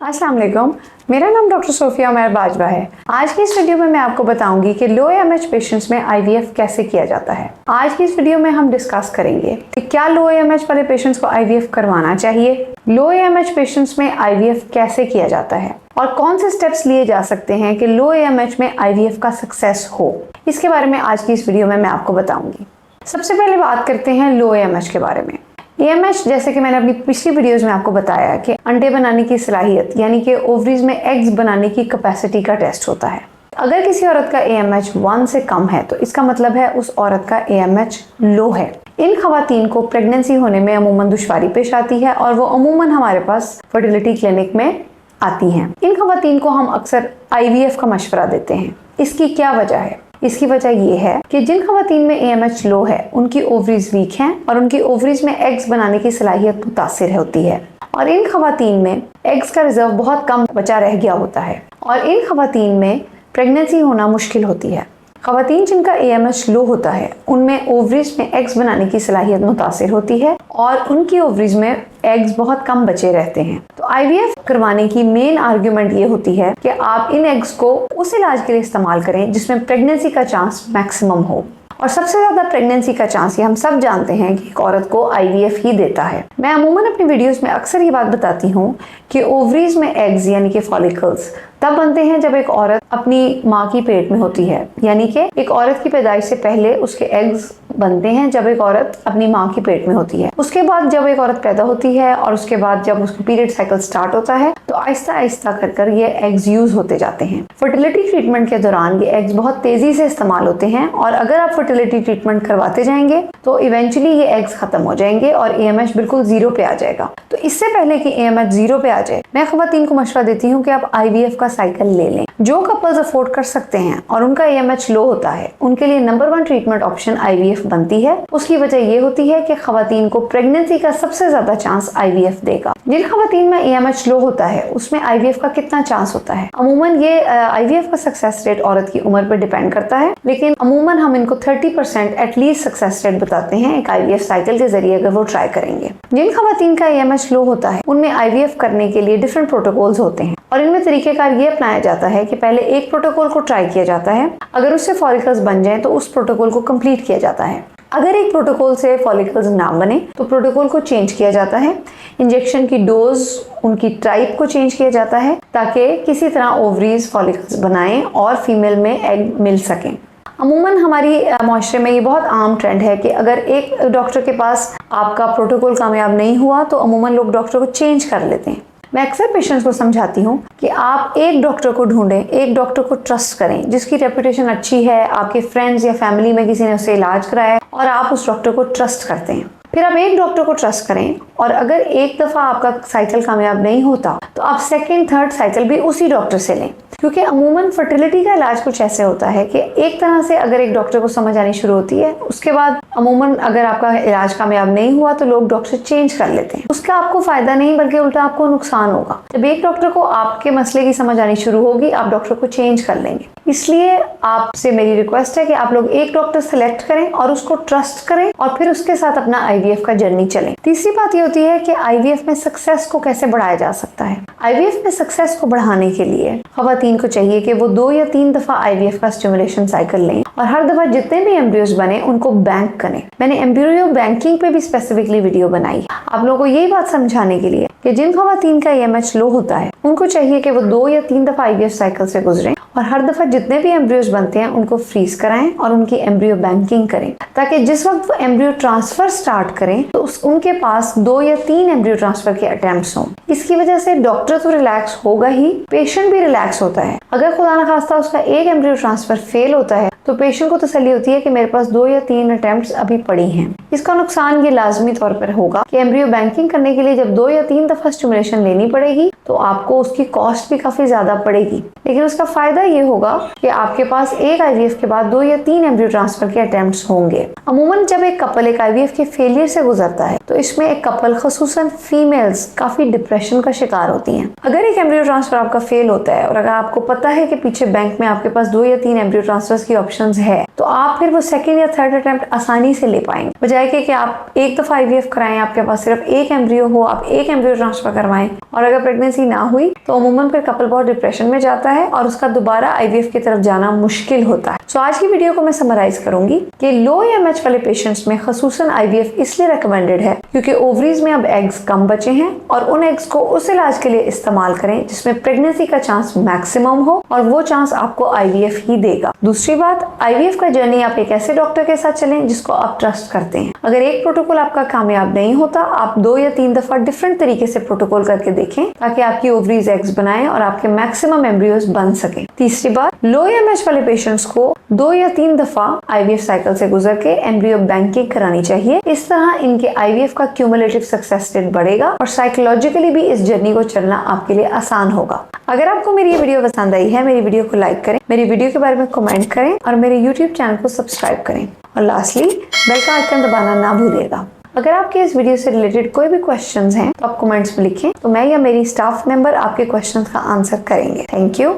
अस्सलाम वालेकुम, मेरा नाम डॉक्टर सोफिया उमर बाजवा है। आज की इस वीडियो में मैं आपको बताऊंगी कि लो AMH पेशेंट्स में IVF कैसे किया जाता है। आज की इस वीडियो में हम डिस्कस करेंगे कि क्या लो AMH वाले पेशेंट्स को IVF करवाना चाहिए, लो AMH पेशेंट्स में IVF कैसे किया जाता है और कौन से स्टेप्स लिए जा सकते हैं कि लो AMH में IVF का सक्सेस हो। इसके बारे में आज की इस वीडियो में मैं आपको बताऊंगी। सबसे पहले बात करते हैं लो AMH के बारे में। AMH जैसे कि मैंने अपनी पिछली वीडियोस में आपको बताया कि अंडे बनाने की सलाहियत यानी कि ओवरीज में एग्स बनाने की कैपेसिटी का टेस्ट होता है। अगर किसी औरत का AMH 1 से कम है तो इसका मतलब है उस औरत का AMH लो है। इन खवातीन को प्रेगनेंसी होने में अमूमन दुश्वारी पेश आती है और वो अमूमन हमारे पास फर्टिलिटी क्लिनिक में आती हैं। इन खवातीन को हम अक्सर IVF का मशवरा देते हैं। इसकी क्या वजह है? इसकी वजह ये है कि जिन खवातीन में AMH लो है उनकी ओवरीज वीक हैं और उनकी ओवरीज में एग्स बनाने की सलाहियत मुतासिर होती है और इन खवातीन में एग्स का रिजर्व बहुत कम बचा रह गया होता है और इन खवातीन में प्रेगनेंसी होना मुश्किल होती है। खवातीन जिनका AMH लो होता है उनमें ओवरीज में एग्स बनाने की सलाहियत मुतासिर होती है और उनकी ओवरीज में एग्स बहुत कम बचे रहते हैं। तो IVF करवाने की मेन आर्ग्यूमेंट ये होती है कि आप इन एग्स को उस इलाज के लिए इस्तेमाल करें जिसमें प्रेगनेंसी का चांस मैक्सिमम हो। और सबसे ज्यादा प्रेगनेंसी का चांस ये हम सब जानते हैं कि एक औरत को IVF ही देता है। मैं अमूमन अपनी वीडियोस में अक्सर ये बात बताती हूँ कि ओवरीज में एग्स यानी कि फॉलिकल्स तब बनते हैं जब एक औरत अपनी माँ की पेट में होती है, यानी कि एक औरत की पैदाइश से पहले उसके एग्स बनते हैं जब एक औरत अपनी माँ की पेट में होती है। उसके बाद जब एक औरत पैदा होती है और उसके बाद जब उसका पीरियड साइकिल स्टार्ट होता है तो आहिस्ता आहिस्ता कर ये एग्स यूज होते जाते हैं। फर्टिलिटी ट्रीटमेंट के दौरान ये एग्स बहुत तेजी से इस्तेमाल होते हैं और अगर आप फर्टिलिटी ट्रीटमेंट करवाते जाएंगे तो इवेंचुअली ये एग्स खत्म हो जाएंगे और AMH बिल्कुल जीरो पे आ जाएगा। तो इससे पहले कि AMH जीरो पे आ जाए मैं खवातीन को मशवरा देती हूँ कि आप IVF का साइकिल ले लें। जो कपल्स अफोर्ड कर सकते हैं और उनका AMH लो होता है उनके लिए नंबर 1 ट्रीटमेंट ऑप्शन IVF बनती है। उसकी वजह ये होती है कि खवातीन को प्रेगनेंसी का सबसे ज्यादा चांस IVF देगा। जिन खवातीन में AMH लो होता है उसमें IVF का कितना चांस होता है? अमूमन ये IVF का सक्सेस रेट औरत की उम्र पर डिपेंड करता है, लेकिन अमूमन हम इनको 30% एटलीस्ट सक्सेस रेट बताते हैं एक IVF साइकिल के जरिए अगर वो ट्राई करेंगे। जिन खवातीन का AMH लो होता है उनमें IVF करने के लिए डिफरेंट प्रोटोकॉल्स होते हैं और इनमें तरीकेकार ये अपनाया जाता है कि पहले एक प्रोटोकॉल को ट्राई किया जाता है, अगर उससे फॉलिकल्स बन जाएं तो उस प्रोटोकॉल को कंप्लीट किया जाता है। अगर एक प्रोटोकॉल से फॉलिकल्स ना बने तो प्रोटोकॉल को चेंज किया जाता है। इंजेक्शन की डोज उनकी टाइप को चेंज किया जाता है ताकि किसी तरह ओवरीज फॉलिकल्स बनाएं और फीमेल में एग मिल सकें। अमूमन हमारी माशरे में ये बहुत आम ट्रेंड है कि अगर एक डॉक्टर के पास आपका प्रोटोकॉल कामयाब नहीं हुआ तो अमूमन लोग डॉक्टर को चेंज कर लेते हैं। मैं अक्सर पेशेंट्स को समझाती हूँ कि आप एक डॉक्टर को ढूंढें, एक डॉक्टर को ट्रस्ट करें जिसकी रेपुटेशन अच्छी है, आपके फ्रेंड्स या फैमिली में किसी ने उससे इलाज कराया है और आप उस डॉक्टर को ट्रस्ट करते हैं। फिर आप एक डॉक्टर को ट्रस्ट करें और अगर एक दफा आपका साइकिल कामयाब नहीं होता तो आप सेकंड थर्ड साइकिल भी उसी डॉक्टर से लें, क्योंकि अमूमन फर्टिलिटी का इलाज कुछ ऐसे होता है कि एक तरह से अगर एक डॉक्टर को समझ आनी शुरू होती है उसके बाद अमूमन अगर आपका इलाज कामयाब नहीं हुआ तो लोग डॉक्टर चेंज कर लेते हैं। उसका आपको फायदा नहीं बल्कि उल्टा आपको नुकसान होगा। जब एक डॉक्टर को आपके मसले की समझ आनी शुरू होगी आप डॉक्टर को चेंज कर लेंगे। इसलिए आपसे मेरी रिक्वेस्ट है कि आप लोग एक डॉक्टर सेलेक्ट करें और उसको ट्रस्ट करें और फिर उसके साथ अपना IVF का जर्नी चलें। तीसरी बात ये होती है कि IVF में सक्सेस को कैसे बढ़ाया जा सकता है। IVF में सक्सेस को बढ़ाने के लिए खवातीन को चाहिए कि वो 2 या 3 दफा IVF का स्टिमुलेशन साइकिल लें और हर दफा जितने भी एम्ब्रियोज बने उनको बैंक करें। मैंने एम्ब्रियो बैंकिंग पे भी स्पेसिफिकली वीडियो बनाई आप लोगों को यही बात समझाने के लिए कि जिन खवातीन का AMH लो होता है उनको चाहिए कि वो 2 या 3 दफा IVF साइकिल से गुजरें और हर दफा जितने भी एम्ब्रियोज बनते हैं उनको फ्रीज कराएं और उनकी एम्ब्रियो बैंकिंग करें ताकि जिस वक्त वो एम्ब्रियो ट्रांसफर स्टार्ट करें तो उनके पास 2 या 3 एम्ब्रियो ट्रांसफर के अटेम्प्ट्स हों। इसकी वजह से डॉक्टर तो रिलैक्स होगा ही, पेशेंट भी रिलैक्स होता है। अगर खुदा न खास्ता उसका एक एम्ब्रियो ट्रांसफर फेल होता है तो पेशेंट को तसल्ली होती है कि मेरे पास 2 या 3 अटेम्प्ट्स अभी पड़ी हैं। इसका नुकसान ये लाजमी तौर पर होगा कि एम्ब्रियो बैंकिंग करने के लिए जब 2 या 3 दफा स्टिमुलेशन लेनी पड़ेगी तो आपको उसकी कॉस्ट भी काफी ज्यादा पड़ेगी, लेकिन उसका फायदा ये होगा कि आपके पास एक IVF के बाद 2 या 3 एम्ब्रियो ट्रांसफर के अटेम्प्ट्स होंगे। अमूमन जब एक कपल एक IVF के फेलियर से गुजरता है तो इसमें एक कपल खसूसन फीमेल्स काफी डिप्रेशन का शिकार होती हैं। अगर एक एम्ब्रियो ट्रांसफर आपका फेल होता है और अगर आपको पता है कि पीछे बैंक में आपके पास 2 या 3 एम्ब्रियो ट्रांसफर की ऑप्शंस है तो आप फिर वो सेकेंड या थर्ड अटेम्प्ट आसानी से ले पाएंगे, बजाय कि आप एक दफा IVF कराएं, आपके पास सिर्फ एक एम्ब्रियो हो, आप एक एम्ब्रियो ट्रांसफर करवाएं और अगर प्रेगनेंसी ना हुई तो अमूमन फिर कपल बहुत डिप्रेशन में जाता है और उसका दोबारा IVF की तरफ जाना मुश्किल होता है। तो आज की वीडियो को मैं समराइज करूंगी कि लो AMH वाले पेशेंट्स में खसूसन IVF इसलिए रिकमेंडेड है क्योंकि ओवरीज में अब एग्स कम बचे हैं और उन एग्स को उस इलाज के लिए इस्तेमाल करें जिसमें प्रेगनेंसी का चांस मैक्सिमम हो और वो चांस आपको IVF ही देगा। दूसरी बात, IVF का जर्नी आप एक ऐसे डॉक्टर के साथ चलें जिसको आप ट्रस्ट करते हैं। अगर एक प्रोटोकॉल आपका कामयाब नहीं होता, आप 2 या 3 दफा डिफरेंट तरीके से प्रोटोकॉल करके देखें ताकि आपकी ओवरीज एग्स बनाएं और आपके मैक्सिमम एम्ब्रियोज बन सके। तीसरी बात, लो AMH वाले पेशेंट्स को 2 या 3 दफा IVF साइकिल से गुजर के एम्ब्रियो बैंकिंग करानी चाहिए। इस तरह इनके IVF का क्यूमुलेटिव सक्सेस रेट बढ़ेगा और साइकोलॉजिकली भी इस जर्नी को चलना आपके लिए आसान होगा। अगर आपको मेरी ये वीडियो पसंद आई है, मेरी वीडियो को लाइक करें, मेरी वीडियो के बारे में कमेंट करें और मेरे YouTube चैनल को सब्सक्राइब करें और लास्टली बेल का आइकन दबाना ना भूलिएगा। अगर आपके इस वीडियो से रिलेटेड कोई भी क्वेश्चंस हैं तो आप कमेंट्स में लिखें, तो मैं या मेरी स्टाफ मेंबर आपके क्वेश्चंस का आंसर करेंगे। Thank you.